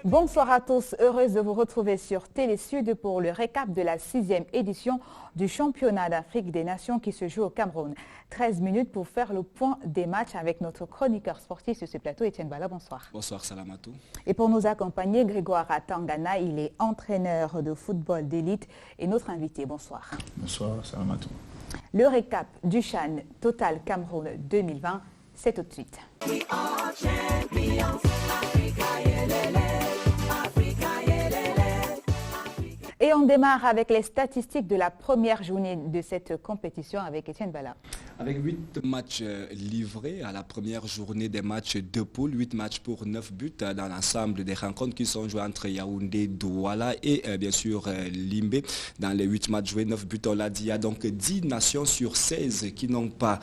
Bonsoir à tous, heureuse de vous retrouver sur Télé Sud pour le récap de la 6e édition du championnat d'Afrique des Nations qui se joue au Cameroun. 13 minutes pour faire le point des matchs avec notre chroniqueur sportif sur ce plateau, Etienne Bala. Bonsoir. Bonsoir Salamatou. Et pour nous accompagner, Grégoire Atangana, il est entraîneur de football d'élite et notre invité. Bonsoir. Bonsoir Salamatou. Le récap du CHAN Total Cameroun 2020, c'est tout de suite. Et on démarre avec les statistiques de la première journée de cette compétition avec Etienne Bala. Avec 8 matchs livrés à la première journée des matchs de poule, 8 matchs pour 9 buts dans l'ensemble des rencontres qui sont jouées entre Yaoundé, Douala et bien sûr Limbé. Dans les 8 matchs joués, 9 buts, on l'a dit, il y a donc 10 nations sur 16 qui n'ont pas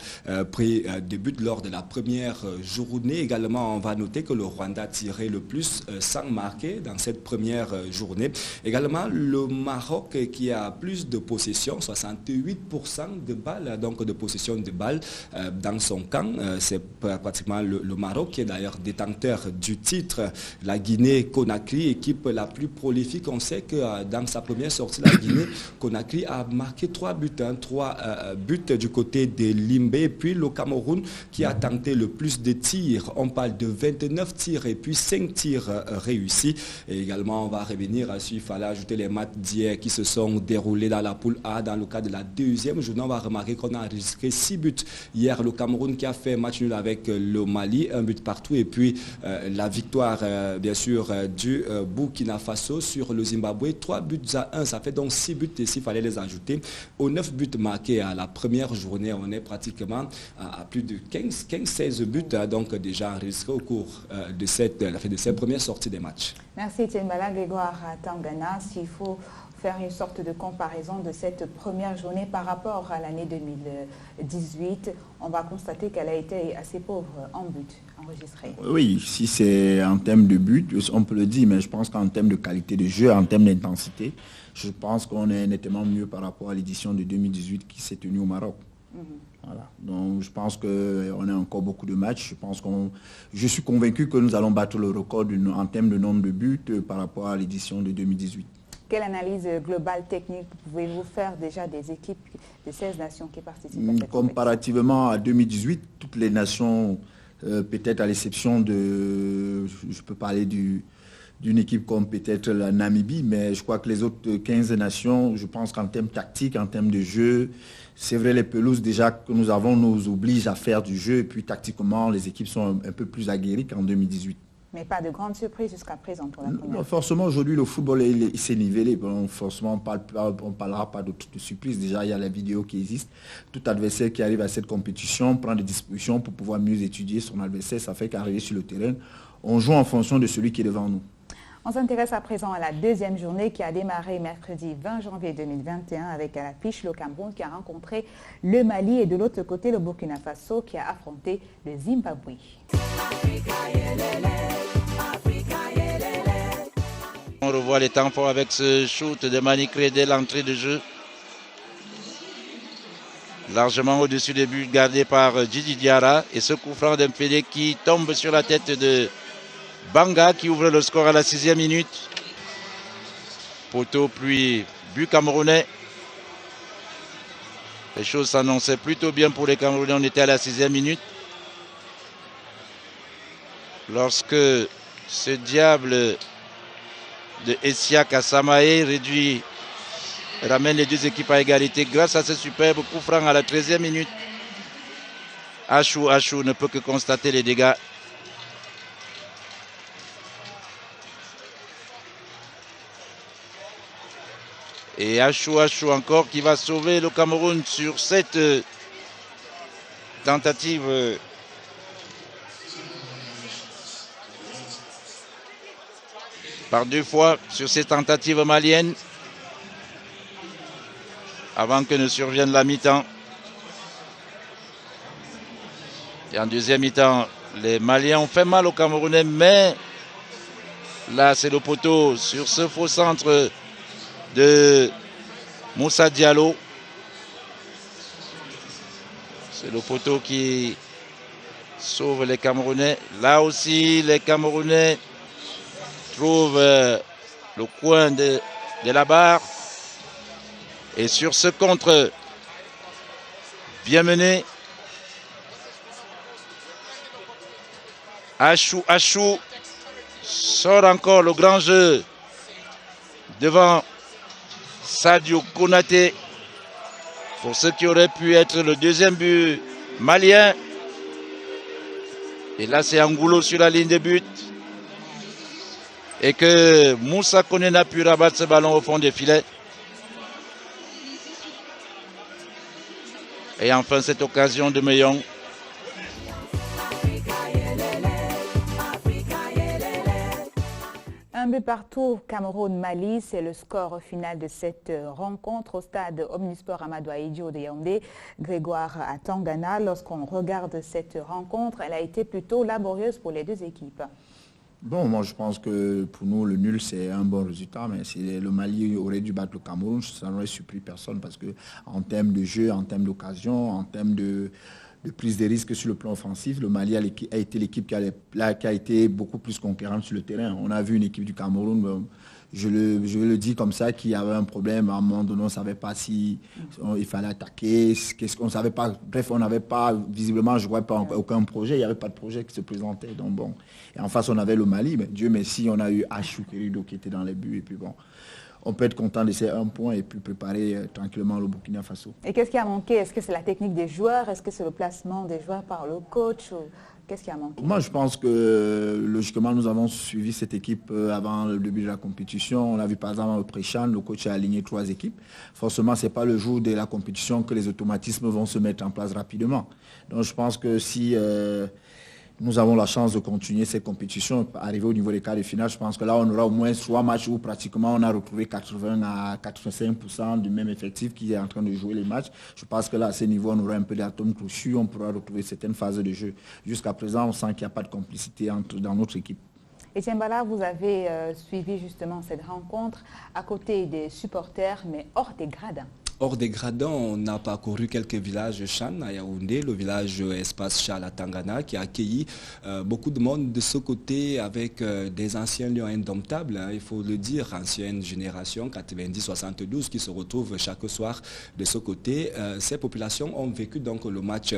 pris de but lors de la première journée. Également, on va noter que le Rwanda a tiré le plus sans marquer dans cette première journée. Également, le Maroc qui a plus de possession, 68% de balles, donc de possession de balles dans son camp. C'est pratiquement le Maroc qui est d'ailleurs détenteur du titre. La Guinée-Conakry, équipe la plus prolifique. On sait que dans sa première sortie, la Guinée-Conakry a marqué 3 buts. 3 buts du côté de Limbé. Et puis le Cameroun qui a tenté le plus de tirs. On parle de 29 tirs et puis 5 tirs réussis. Et également, on va revenir à il fallait ajouter les matchs d'hier qui se sont déroulés dans la poule A. Dans le cadre de la deuxième journée, on va remarquer qu'on a enregistré 6 buts. Hier, le Cameroun qui a fait match nul avec le Mali, 1 but partout. Et puis la victoire, bien sûr, du Burkina Faso sur le Zimbabwe, 3 buts à 1. Ça fait donc 6 buts et s'il fallait les ajouter. Aux 9 buts marqués à la première journée, on est pratiquement à plus de 15-16 buts. Donc déjà enregistrés au cours de cette première sortie des matchs. Merci Etienne Bala. Grégoire Tangana, s'il faut faire une sorte de comparaison de cette première journée par rapport à l'année 2018, on va constater qu'elle a été assez pauvre en buts enregistrés. Oui, si c'est en termes de buts, on peut le dire, mais je pense qu'en termes de qualité de jeu, en termes d'intensité, je pense qu'on est nettement mieux par rapport à l'édition de 2018 qui s'est tenue au Maroc. Voilà. Donc je pense qu'on a encore beaucoup de matchs. Je suis convaincu que nous allons battre le record en termes de nombre de buts par rapport à l'édition de 2018. Quelle analyse globale technique pouvez-vous faire déjà des équipes de 16 nations qui participent à cette comparativement à 2018, toutes les nations, peut-être à l'exception de, je peux parler d'une équipe comme peut-être la Namibie, mais je crois que les autres 15 nations, je pense qu'en termes tactiques, en termes de jeu, c'est vrai, les pelouses déjà que nous avons nous obligent à faire du jeu, et puis tactiquement, les équipes sont un peu plus aguerries qu'en 2018. Mais pas de grande surprise jusqu'à présent pour la première. Non, forcément, aujourd'hui, le football il s'est nivelé. Bon, forcément, on ne parlera pas de toute surprise. Déjà, il y a la vidéo qui existe. Tout adversaire qui arrive à cette compétition prend des dispositions pour pouvoir mieux étudier son adversaire. Ça fait qu'arriver sur le terrain, on joue en fonction de celui qui est devant nous. On s'intéresse à présent à la deuxième journée qui a démarré mercredi 20 janvier 2021 avec à l'affiche le Cameroun qui a rencontré le Mali et de l'autre côté le Burkina Faso qui a affronté le Zimbabwe. On revoit les temps forts avec ce shoot de Manicré dès l'entrée de jeu. Largement au-dessus des buts gardés par Djidji Diarra et ce coup franc d'Mpélé qui tombe sur la tête de Banga qui ouvre le score à la 6e minute. Poteau puis but camerounais. Les choses s'annonçaient plutôt bien pour les Camerounais. On était à la 6e minute. Lorsque ce diable de Essia Kasamae ramène les deux équipes à égalité grâce à ce superbe coup franc à la 13e minute. Achou ne peut que constater les dégâts. Et Achou encore qui va sauver le Cameroun sur cette tentative par 2 fois sur cette tentative malienne avant que ne survienne la mi-temps. Et en deuxième mi-temps, les Maliens ont fait mal aux Camerounais, mais là c'est le poteau sur ce faux centre de Moussa Diallo. C'est le poteau qui sauve les Camerounais. Là aussi, les Camerounais trouve le coin de la barre. Et sur ce contre, bien mené. Achou sort encore le grand jeu devant Sadio Konaté pour ce qui aurait pu être le deuxième but malien. Et là, c'est Angulo sur la ligne de but. Et que Moussa Koné n'a pu rabattre ce ballon au fond des filets. Et enfin, cette occasion de Meyong. Un but partout, Cameroun-Mali, c'est le score final de cette rencontre au stade Omnisport Amadou Ahidjo de Yaoundé. Grégoire Atangana, lorsqu'on regarde cette rencontre, elle a été plutôt laborieuse pour les deux équipes. Bon, moi je pense que pour nous, le nul, c'est un bon résultat, mais si le Mali aurait dû battre le Cameroun, ça n'aurait surpris personne parce qu'en termes de jeu, en termes d'occasion, en termes de prise de risque sur le plan offensif, le Mali a été l'équipe qui a été beaucoup plus conquérante sur le terrain. On a vu une équipe du Cameroun, je le dis comme ça, qui avait un problème. À un moment donné, on ne savait pas si il fallait attaquer, qu'est-ce qu'on ne savait pas. Bref, on n'avait pas, visiblement, je ne vois pas aucun projet. Il n'y avait pas de projet qui se présentait. Donc bon. Et en face, on avait le Mali. Mais Dieu merci, on a eu Achou Kerido qui était dans les buts. Et puis bon, on peut être content de ces 1 point et puis préparer tranquillement le Burkina Faso. Et qu'est-ce qui a manqué? Est-ce que c'est la technique des joueurs? Est-ce que c'est le placement des joueurs par le coach? Qu'est-ce qui a manqué? Moi, je pense que, logiquement, nous avons suivi cette équipe avant le début de la compétition. On a vu, par exemple, au Pré-Chan, le coach a aligné 3 équipes. Forcément, ce n'est pas le jour de la compétition que les automatismes vont se mettre en place rapidement. Donc, je pense que si nous avons la chance de continuer cette compétition, arriver au niveau des quarts de finale, je pense que là, on aura au moins 3 matchs où pratiquement on a retrouvé 80 à 85% du même effectif qui est en train de jouer les matchs. Je pense que là, à ce niveau, on aura un peu d'atomes crochus, on pourra retrouver certaines phases de jeu. Jusqu'à présent, on sent qu'il n'y a pas de complicité dans notre équipe. Etienne Bala, vous avez suivi justement cette rencontre à côté des supporters, mais hors des gradins. Hors des gradins, on a parcouru quelques villages Chan à Yaoundé, le village Espace Chal à Tangana, qui a accueilli beaucoup de monde de ce côté avec des anciens lions indomptables, hein, il faut le dire, ancienne génération 90-72 qui se retrouvent chaque soir de ce côté. Ces populations ont vécu donc le match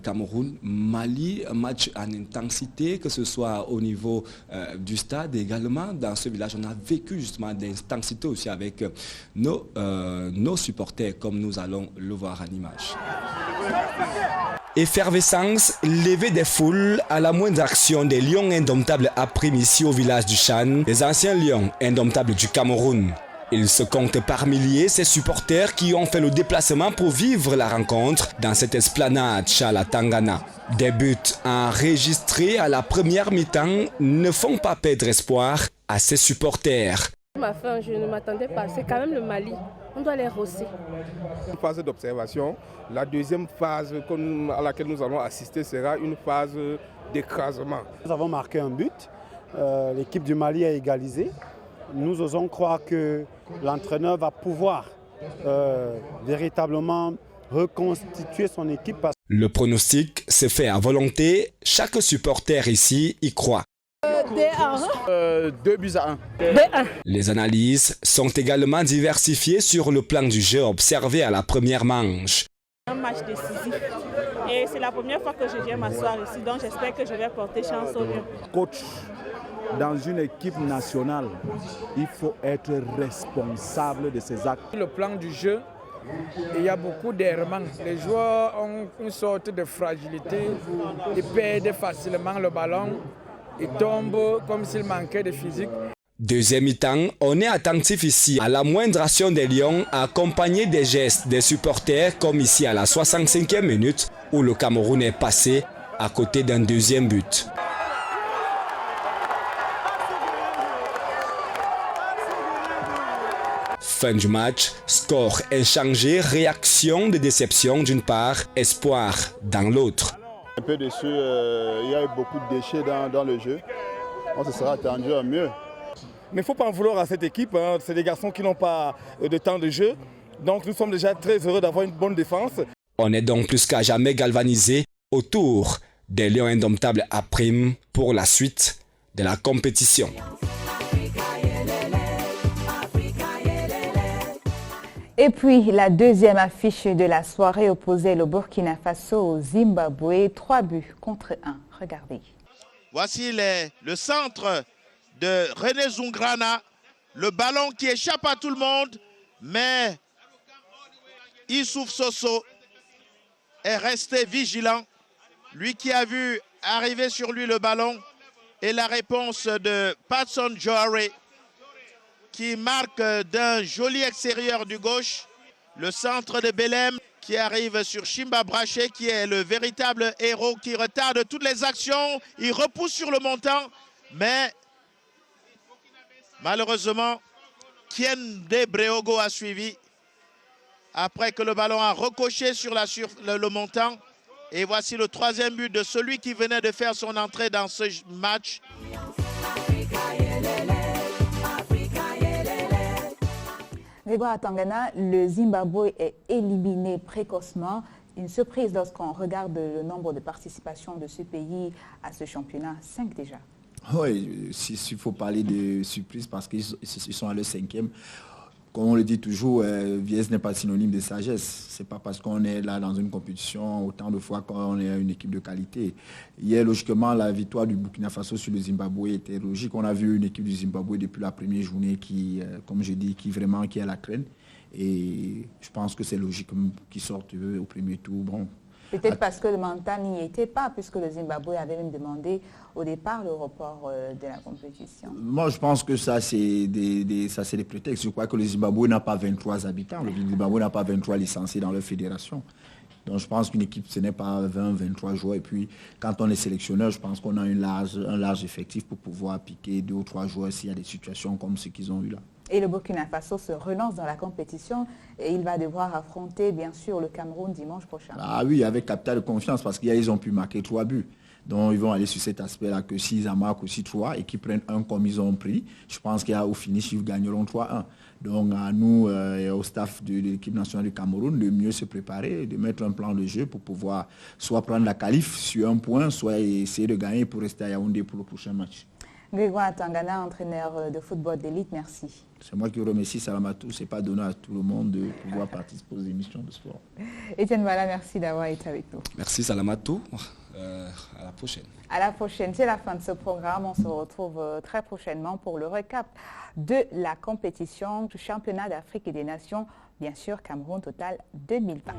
Cameroun-Mali, un match en intensité, que ce soit au niveau du stade également. Dans ce village, on a vécu justement d'intensité aussi avec nos supporters, comme nous allons le voir en image. Effervescence, levée des foules à la moindre action des lions indomptables après ici au village du Chan, les anciens lions indomptables du Cameroun. Ils se comptent par milliers, ces supporters qui ont fait le déplacement pour vivre la rencontre dans cette esplanade Chala Tangana. Des buts enregistrés à la première mi-temps ne font pas perdre espoir à ces supporters. Je ne m'attendais pas, c'est quand même le Mali, on doit les rosser. Une phase d'observation, la deuxième phase à laquelle nous allons assister sera une phase d'écrasement. Nous avons marqué un but, l'équipe du Mali a égalisé. Nous osons croire que l'entraîneur va pouvoir véritablement reconstituer son équipe. Le pronostic s'est fait à volonté, chaque supporter ici y croit. 2 buts à 1. Les analyses sont également diversifiées sur le plan du jeu observé à la première manche. Un match décisif et c'est la première fois que je viens m'asseoir ici, donc j'espère que je vais porter chance au mieux. Coach, dans une équipe nationale, il faut être responsable de ses actes. Le plan du jeu, il y a beaucoup d'errements. Les joueurs ont une sorte de fragilité, ils perdent facilement le ballon. Il tombe comme s'il manquait de physique. Deuxième mi-temps, on est attentif ici à la moindre action des Lions, accompagné des gestes des supporters, comme ici à la 65e minute, où le Cameroun est passé à côté d'un deuxième but. Fin du match, score inchangé, réaction de déception d'une part, espoir dans l'autre. Un peu déçu, il y a eu beaucoup de déchets dans le jeu. On se sera attendu à mieux. Mais il ne faut pas en vouloir à cette équipe, hein. C'est des garçons qui n'ont pas de temps de jeu. Donc nous sommes déjà très heureux d'avoir une bonne défense. On est donc plus qu'à jamais galvanisé autour des Lions indomptables à prime pour la suite de la compétition. Et puis, la deuxième affiche de la soirée opposait le Burkina Faso au Zimbabwe, 3-1. Regardez. Voici le centre de René Zungrana, le ballon qui échappe à tout le monde, mais Issouf Soso est resté vigilant. Lui qui a vu arriver sur lui le ballon, et la réponse de Patson Joare qui marque d'un joli extérieur du gauche. Le centre de Belém qui arrive sur Chimba Braché, qui est le véritable héros qui retarde toutes les actions. Il repousse sur le montant, mais malheureusement, Kiende Breogo a suivi après que le ballon a recoché sur le montant. Et voici le troisième but de celui qui venait de faire son entrée dans ce match. Grégoire Atangana, le Zimbabwe est éliminé précocement. Une surprise lorsqu'on regarde le nombre de participations de ce pays à ce championnat, 5 déjà. Oui, il faut parler de surprise parce qu'ils sont à leur 5e. Comme on le dit toujours, vieillesse n'est pas synonyme de sagesse. Ce n'est pas parce qu'on est là dans une compétition autant de fois qu'on est une équipe de qualité. Hier, logiquement, la victoire du Burkina Faso sur le Zimbabwe était logique. On a vu une équipe du Zimbabwe depuis la première journée qui, comme je dis, qui est à la traîne. Et je pense que c'est logique qu'ils sortent au premier tour. Bon. Peut-être parce que le mental n'y était pas, puisque le Zimbabwe avait même demandé au départ le report de la compétition. Moi, je pense que ça, c'est des prétextes. Je crois que le Zimbabwe n'a pas 23 habitants. Le Zimbabwe n'a pas 23 licenciés dans leur fédération. Donc, je pense qu'une équipe, ce n'est pas 20, 23 joueurs. Et puis, quand on est sélectionneur, je pense qu'on a un large effectif pour pouvoir piquer 2 ou 3 joueurs s'il y a des situations comme ce qu'ils ont eu là. Et le Burkina Faso se relance dans la compétition et il va devoir affronter bien sûr le Cameroun dimanche prochain. Ah oui, avec capital de confiance parce qu'ils ont pu marquer 3 buts. Donc ils vont aller sur cet aspect-là que s'ils en marquent aussi 3 et qu'ils prennent un comme ils ont pris, je pense qu'au finish, ils gagneront 3-1. Donc à nous et au staff de l'équipe nationale du Cameroun de mieux se préparer, de mettre un plan de jeu pour pouvoir soit prendre la qualif sur un point, soit essayer de gagner pour rester à Yaoundé pour le prochain match. Grégoire Atangana, entraîneur de football d'élite, merci. C'est moi qui vous remercie, Salamatou. Ce n'est pas donné à tout le monde de pouvoir participer aux émissions de sport. Etienne Bala, merci d'avoir été avec nous. Merci Salamatou. À la prochaine. À la prochaine. C'est la fin de ce programme. On se retrouve très prochainement pour le récap de la compétition du championnat d'Afrique et des Nations, bien sûr Cameroun Total 2020.